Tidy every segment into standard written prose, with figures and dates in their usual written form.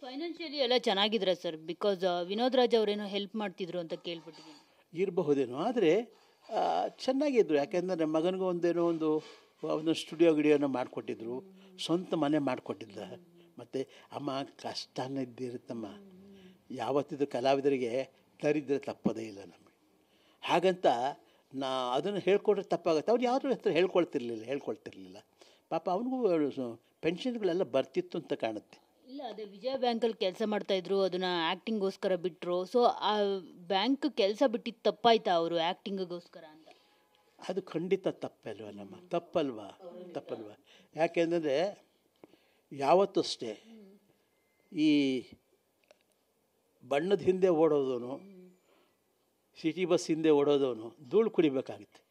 Financially ಎಲ್ಲ ಚೆನ್ನಾಗಿದ್ರೆ sir, because Vinod Raj ಅವರೇನೋ ಹೆಲ್ಪ್ ಮಾಡ್ತಿದ್ರು ಅಂತ ಕೇಳ್ಬಿಟ್ಟಿದ್ದೀನಿ. ಇರಬಹುದೇನೋ, ಆದರೆ ಚೆನ್ನಾಗಿದ್ರು. ಯಾಕೆಂದರೆ ಮಗನಿಗೂ ಒಂದೇನೋ ಒಂದು ಸ್ಟುಡಿಯೋ ಗಿಡಿಯೋನ ಮಾಡಿಕೊಟ್ಟಿದ್ರು, ಸ್ವಂತ ಮನೆ ಮಾಡಿಕೊಟ್ಟಿದ್ದ. ಮತ್ತು ಅಮ್ಮ ಕಷ್ಟನೇ ಇದ್ದಿರುತ್ತಮ್ಮ. ಯಾವತ್ತಿದ್ರು ಕಲಾವಿದರಿಗೆ ದರಿದ್ರೆ ತಪ್ಪೋದೇ ಇಲ್ಲ ನಮಗೆ. ಹಾಗಂತ ಅದನ್ನು ಹೇಳ್ಕೊಟ್ರೆ ತಪ್ಪಾಗುತ್ತೆ. ಅವ್ರು ಯಾವುದ್ರ ಹತ್ರ ಹೇಳ್ಕೊಳ್ತಿರ್ಲಿಲ್ಲ ಪಾಪ. ಅವನಿಗೂ ಪೆನ್ಷನ್ಗಳೆಲ್ಲ ಬರ್ತಿತ್ತು ಅಂತ ಕಾಣುತ್ತೆ. ಇಲ್ಲ, ಅದೇ ವಿಜಯ ಬ್ಯಾಂಕಲ್ಲಿ ಕೆಲಸ ಮಾಡ್ತಾಯಿದ್ರು, ಅದನ್ನು ಆ್ಯಕ್ಟಿಂಗೋಸ್ಕರ ಬಿಟ್ಟರು. ಸೊ ಆ ಬ್ಯಾಂಕ್ ಕೆಲಸ ಬಿಟ್ಟಿದ್ದು ತಪ್ಪಾಯ್ತಾ ಅವರು ಆ್ಯಕ್ಟಿಂಗಿಗೋಸ್ಕರ ಅಂತ? ಅದು ಖಂಡಿತ ತಪ್ಪಲ್ವಾ. ಯಾಕೆಂದರೆ ಯಾವತ್ತೂ ಅಷ್ಟೇ ಈ ಬಣ್ಣದ ಹಿಂದೆ ಓಡೋದವನು, ಸಿಟಿ ಬಸ್ ಹಿಂದೆ ಓಡೋದವನು ಧೂಳು ಕುಡಿಲೇಬೇಕಾಗತ್ತೆ.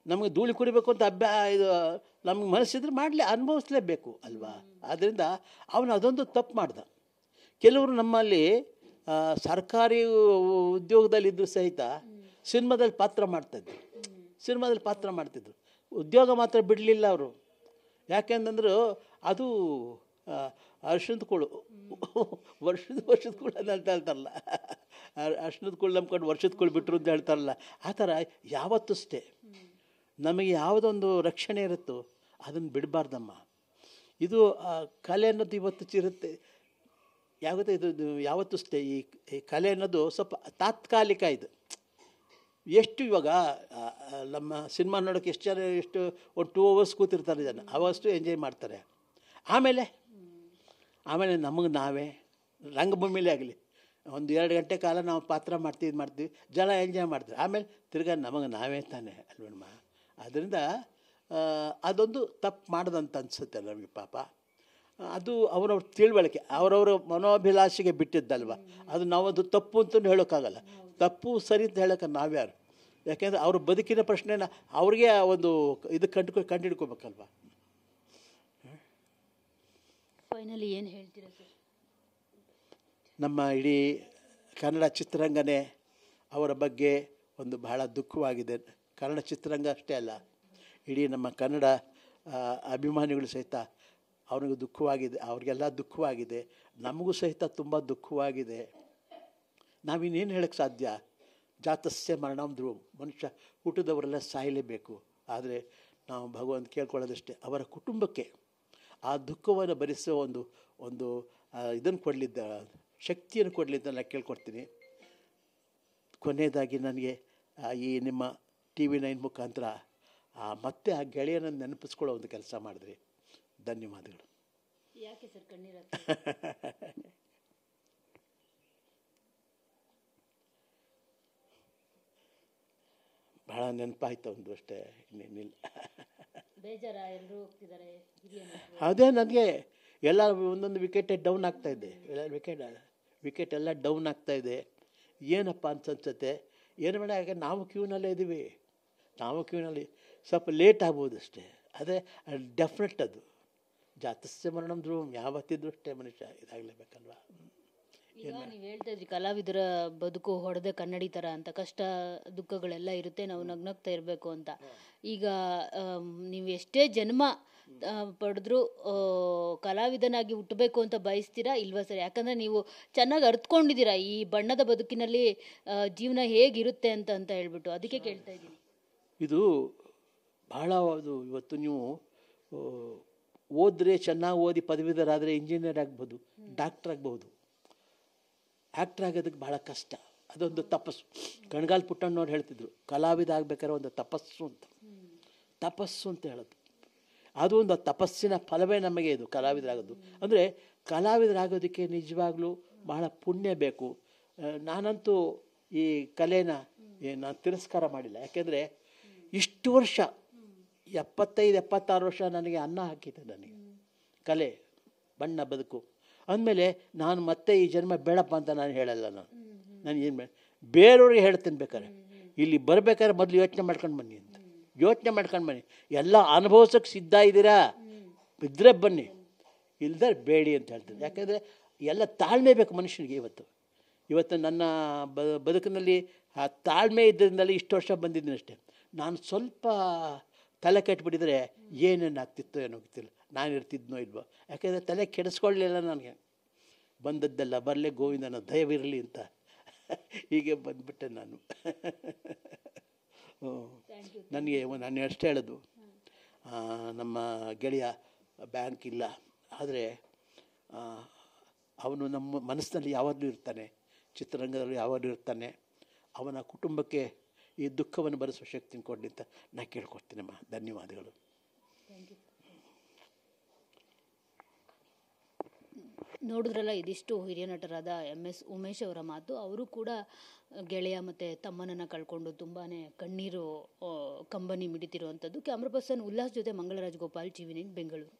ನಮಗೆ ಧೂಳು ಕುಡಿಬೇಕು ಅಂತ ಇದು ನಮ್ಗೆ ಮನಸ್ಸಿದ್ರೆ ಅನುಭವಿಸ್ಲೇಬೇಕು ಅಲ್ವಾ. ಆದ್ದರಿಂದ ಅವನು ಅದೊಂದು ತಪ್ಪು ಮಾಡ್ದ. ಕೆಲವರು ನಮ್ಮಲ್ಲಿ ಸರ್ಕಾರಿ ಉದ್ಯೋಗದಲ್ಲಿದ್ದರೂ ಸಹಿತ ಸಿನಿಮಾದಲ್ಲಿ ಪಾತ್ರ ಮಾಡ್ತಿದ್ರು. ಉದ್ಯೋಗ ಮಾತ್ರ ಬಿಡಲಿಲ್ಲ ಅವರು. ಯಾಕೆಂತಂದ್ರು ಅದು ಅರ್ಶಿಣದ ಕೂಳು, ವರ್ಷದ ಕೂಳು ಅಂತ ಹೇಳ್ತಾರಲ್ಲ, ಅರ್ಶಿಣದ ಕೂಳು ನಂಬ್ಕೊಂಡು ವರ್ಷದ ಕೂಳು ಬಿಟ್ಟರು ಅಂತ ಹೇಳ್ತಾರಲ್ಲ. ಆ ಥರ ಯಾವತ್ತೂ ಅಷ್ಟೇ ನಮಗೆ ಯಾವುದೊಂದು ರಕ್ಷಣೆ ಇರುತ್ತೋ ಅದನ್ನು ಬಿಡಬಾರ್ದಮ್ಮ. ಇದು ಕಲೆ ಅನ್ನೋದು ಇವತ್ತು ಚಿರುತ್ತೆ. ಯಾವತ್ತೂ ಅಷ್ಟೇ ಈ ಕಲೆ ಅನ್ನೋದು ಸ್ವಲ್ಪ ತಾತ್ಕಾಲಿಕ. ಇದು ಎಷ್ಟು ಇವಾಗ ನಮ್ಮ ಸಿನಿಮಾ ನೋಡೋಕ್ಕೆ ಎಷ್ಟು ಒಂದು 2 hours ಕೂತಿರ್ತಾರೆ ಜನ, ಅವಷ್ಟು ಎಂಜಾಯ್ ಮಾಡ್ತಾರೆ. ಆಮೇಲೆ ನಮಗೆ ನಾವೇ ರಂಗಭೂಮಿಲೇ ಆಗಲಿ 1-2 ಗಂಟೆ ಕಾಲ ನಾವು ಪಾತ್ರ ಮಾಡ್ತೀವಿ, ಜನ ಎಂಜಾಯ್ ಮಾಡ್ತಾರೆ. ಆಮೇಲೆ ತಿರ್ಗಾ ನಮಗೆ ನಾವೇ ತಾನೇ ಅಲ್ವಣ್ಣ. ಅದರಿಂದ ಅದೊಂದು ತಪ್ಪು ಮಾಡೋದಂತ ಅನಿಸುತ್ತೆ ನಮಗೆ ಪಾಪ. ಅದು ಅವರವ್ರ ತಿಳುವಳಿಕೆ, ಅವರವರ ಮನೋಭಿಲಾಷೆಗೆ ಬಿಟ್ಟಿದ್ದಲ್ವ. ಅದು ನಾವದು ತಪ್ಪು ಅಂತಲೂ ಹೇಳೋಕ್ಕಾಗಲ್ಲ. ತಪ್ಪು ಸರಿ ಅಂತ ಹೇಳೋಕೆ ನಾವ್ಯಾರು? ಯಾಕೆಂದರೆ ಅವ್ರ ಬದುಕಿನ ಪ್ರಶ್ನೆನ ಅವ್ರಿಗೆ ಒಂದು ಇದು ಕಂಡುಹಿಡ್ಕೋಬೇಕಲ್ವ. ಫೈನಲಿ ಏನು ಹೇಳ್ತೀರಾ ಸರ್? ನಮ್ಮ ಇಡೀ ಕನ್ನಡ ಚಿತ್ರರಂಗನೇ ಅವರ ಬಗ್ಗೆ ಒಂದು ಬಹಳ ದುಃಖವಾಗಿದೆ. ಕನ್ನಡ ಚಿತ್ರರಂಗ ಅಷ್ಟೇ ಅಲ್ಲ, ಇಡೀ ನಮ್ಮ ಕನ್ನಡ ಅಭಿಮಾನಿಗಳು ಸಹಿತ ಅವನಿಗೂ ದುಃಖವಾಗಿದೆ, ಅವ್ರಿಗೆಲ್ಲ ದುಃಖವಾಗಿದೆ. ನಮಗೂ ಸಹಿತ ತುಂಬ ದುಃಖವಾಗಿದೆ. ನಾವಿನ್ನೇನು ಹೇಳೋಕ್ಕೆ ಸಾಧ್ಯ? ಜಾತಸ್ಯ ಮರಣಂ ಧ್ರುವಂ, ಮನುಷ್ಯ ಹುಟ್ಟಿದವರೆಲ್ಲ ಸಾಯಲೇಬೇಕು. ಆದರೆ ನಾವು ಭಗವಂತ ಕೇಳ್ಕೊಳ್ಳೋದಷ್ಟೇ, ಅವರ ಕುಟುಂಬಕ್ಕೆ ಆ ದುಃಖವನ್ನು ಭರಿಸೋ ಒಂದು ಇದನ್ನು ಕೊಡಲಿದ್ದ, ಶಕ್ತಿಯನ್ನು ಕೊಡಲಿದ್ದ ನಾನು ಕೇಳ್ಕೊಡ್ತೀನಿ. ಕೊನೆಯದಾಗಿ ನನಗೆ ಈ ನಿಮ್ಮ TV9 ಮುಖಾಂತರ ಮತ್ತೆ ಆ ಗೆಳೆಯನನ್ನು ನೆನಪಿಸ್ಕೊಳ್ಳೋ ಒಂದು ಕೆಲಸ ಮಾಡಿದ್ರಿ. ಧನ್ಯವಾದಗಳು. ಯಾಕೆ ಸರ್ ಕಣ್ಣೀರ? ಬಹಳ ನೆನಪಾಯ್ತು ಒಂದು ಅಷ್ಟೇ, ಇನ್ನೇನಿಲ್ಲ. ಬೇಜಾರ? ಎಲ್ಲರೂ ಹೋಗ್ತಿದ್ದಾರೆ. ಅದೇ ನನಗೆ ಎಲ್ಲ ಒಂದೊಂದು ವಿಕೆಟೇ ಡೌನ್ ಆಗ್ತಾಯಿದೆ, ವಿಕೆಟ್ ಎಲ್ಲ ಡೌನ್ ಆಗ್ತಾಯಿದೆ. ಏನಪ್ಪ ಅನ್ಸುತ್ತೆ, ಏನು ಬೇಡ. ಯಾಕೆ ನಾವು ಕ್ಯೂನಲ್ಲೇ ಇದ್ದೀವಿ, ಸ್ವಲ್ಪ ಲೇಟ್ ಆಗ್ಬೋದು ಅಷ್ಟೇ. ಅದೇ ಡೆಫಿನೆಟ್ ಅದು ಜಾತಸ್ಯ ಮರಣಂ ಧ್ರುವಂ, ಯಾವತ್ತಿದ್ರೂ ಅಷ್ಟೇ ಮನುಷ್ಯ ಇದಾಗಲೇಬೇಕಲ್ವ. ಈಗ ನೀವು ಹೇಳ್ತಾ ಇದ್ರಿ ಕಲಾವಿದರ ಬದುಕು ಹೊಡೆದ ಕನ್ನಡಿ ಥರ ಅಂತ, ಕಷ್ಟ ದುಃಖಗಳೆಲ್ಲ ಇರುತ್ತೆ, ನಾವು ನಗ್ನಗ್ತಾ ಇರಬೇಕು ಅಂತ. ಈಗ ನೀವು ಎಷ್ಟೇ ಜನ್ಮ ಪಡೆದ್ರೂ ಕಲಾವಿದನಾಗಿ ಹುಟ್ಟಬೇಕು ಅಂತ ಬಯಸ್ತೀರಾ ಇಲ್ವಾ ಸರ್? ಯಾಕಂದರೆ ನೀವು ಚೆನ್ನಾಗಿ ಅರ್ಥಕೊಂಡಿದ್ದೀರಾ ಈ ಬಣ್ಣದ ಬದುಕಿನಲ್ಲಿ ಜೀವನ ಹೇಗಿರುತ್ತೆ ಅಂತ ಹೇಳ್ಬಿಟ್ಟು, ಅದಕ್ಕೆ ಕೇಳ್ತಾ ಇದ್ದೀನಿ. ಇದು ಬಹಳ ಅದು. ಇವತ್ತು ನೀವು ಓದಿದ್ರೆ, ಚೆನ್ನಾಗಿ ಓದಿ ಪದವೀಧರಾದರೆ ಇಂಜಿನಿಯರ್ ಆಗ್ಬೋದು, ಡಾಕ್ಟ್ರ್ ಆಗ್ಬೋದು. ಆ್ಯಕ್ಟ್ರ್ ಆಗೋದಕ್ಕೆ ಭಾಳ ಕಷ್ಟ. ಅದೊಂದು ತಪಸ್ಸು. ಕಣ್ಗಾಲ್ ಪುಟ್ಟಣ್ಣವ್ರು ಹೇಳ್ತಿದ್ರು, ಕಲಾವಿದ ಆಗ್ಬೇಕಾದ್ರೆ ಒಂದು ತಪಸ್ಸು ಅಂತ ಹೇಳೋದು. ಅದು ಒಂದು ತಪಸ್ಸಿನ ಫಲವೇ ನಮಗೆ ಇದು ಕಲಾವಿದರಾಗೋದು. ಅಂದರೆ ಕಲಾವಿದರಾಗೋದಕ್ಕೆ ನಿಜವಾಗ್ಲೂ ಬಹಳ ಪುಣ್ಯ ಬೇಕು. ನಾನಂತೂ ಈ ಕಲೆನ ನಾನು ತಿರಸ್ಕಾರ ಮಾಡಿಲ್ಲ. ಯಾಕೆಂದರೆ ಇಷ್ಟು ವರ್ಷ 75-76 ವರ್ಷ ನನಗೆ ಅನ್ನ ಹಾಕಿದೆ ನನಗೆ ಕಲೆ, ಬಣ್ಣ, ಬದುಕು ಅಂದಮೇಲೆ ನಾನು ಮತ್ತೆ ಈ ಜನ್ಮ ಬೇಡಪ್ಪ ಅಂತ ನಾನು ಹೇಳಲ್ಲ. ನಾನು ಏನು ಬೇರೆಯವ್ರಿಗೆ ಹೇಳ್ತೀನಿ, ಬೇಕಾದ್ರೆ ಇಲ್ಲಿ ಬರಬೇಕಾದ್ರೆ ಮೊದಲು ಯೋಚನೆ ಮಾಡ್ಕೊಂಡು ಬನ್ನಿ ಅಂತ. ಎಲ್ಲ ಅನುಭವಿಸೋಕ್ಕೆ ಸಿದ್ಧ ಇದ್ದೀರಾ ಇದ್ದರೆ ಬನ್ನಿ, ಇಲ್ಲದೆ ಬೇಡಿ ಅಂತ ಹೇಳ್ತೀನಿ. ಯಾಕೆಂದರೆ ಎಲ್ಲ ತಾಳ್ಮೆ ಬೇಕು ಮನುಷ್ಯನಿಗೆ. ಇವತ್ತು ನನ್ನ ಬದುಕಿನಲ್ಲಿ ಆ ತಾಳ್ಮೆ ಇದ್ದರಿಂದಲೇ ಇಷ್ಟು ವರ್ಷ ಬಂದಿದ್ದೀನಿ ಅಷ್ಟೇ. ನಾನು ಸ್ವಲ್ಪ ತಲೆ ಕೆಟ್ಟುಬಿಟ್ಟಿದ್ರೆ ಏನೇನು ಆಗ್ತಿತ್ತು ಏನೋ ಗೊತ್ತಿಲ್ಲ. ನಾನು ಇರ್ತಿದ್ನೋ ಇಲ್ವೋ, ಯಾಕೆಂದರೆ ತಲೆ ಕೆಡಿಸ್ಕೊಳ್ಳಲಿಲ್ಲ ನನಗೆ. ಬಂದದ್ದೆಲ್ಲ ಬರಲೇ ಗೋವಿಂದನ ದಯವಿರಲಿ ಅಂತ ಹೀಗೆ ಬಂದುಬಿಟ್ಟೆ ನಾನು. ನನಗೆ ನಾನು ಎಷ್ಟು ಹೇಳೋದು, ನಮ್ಮ ಗೆಳೆಯ ಬ್ಯಾಂಕ್ ಇಲ್ಲ, ಆದರೆ ಅವನು ನಮ್ಮ ಮನಸ್ಸಿನಲ್ಲಿ ಯಾವಾಗಲೂ ಇರ್ತಾನೆ, ಚಿತ್ರರಂಗದಲ್ಲಿ ಯಾವಾಗಲೂ ಇರ್ತಾನೆ. ಅವನ ಕುಟುಂಬಕ್ಕೆ ಈ ದುಃಖವನ್ನು ಭರಿಸುವ ಶಕ್ತಿನ ಕೊಡಲಿ ಅಂತ ನಾನು ಕೇಳ್ಕೊಡ್ತೀನಮ್ಮ. ಧನ್ಯವಾದಗಳು. ನೋಡಿದ್ರಲ್ಲ, ಇದಿಷ್ಟು ಹಿರಿಯ ನಟರಾದ MS ಉಮೇಶ್ ಅವರ ಮಾತು. ಅವರು ಕೂಡ ಗೆಳೆಯ ಮತ್ತು ತಮ್ಮನನ್ನು ಕಳ್ಕೊಂಡು ತುಂಬಾ ಕಣ್ಣೀರು ಕಂಬನಿ ಮಿಡಿತಿರುವಂಥದ್ದು. ಕ್ಯಾಮ್ರಾ ಪರ್ಸನ್ ಉಲ್ಲಾಸ್ ಜೊತೆ ಮಂಗಳರಾಜ್ ಗೋಪಾಲ್, TV9 ಬೆಂಗಳೂರು.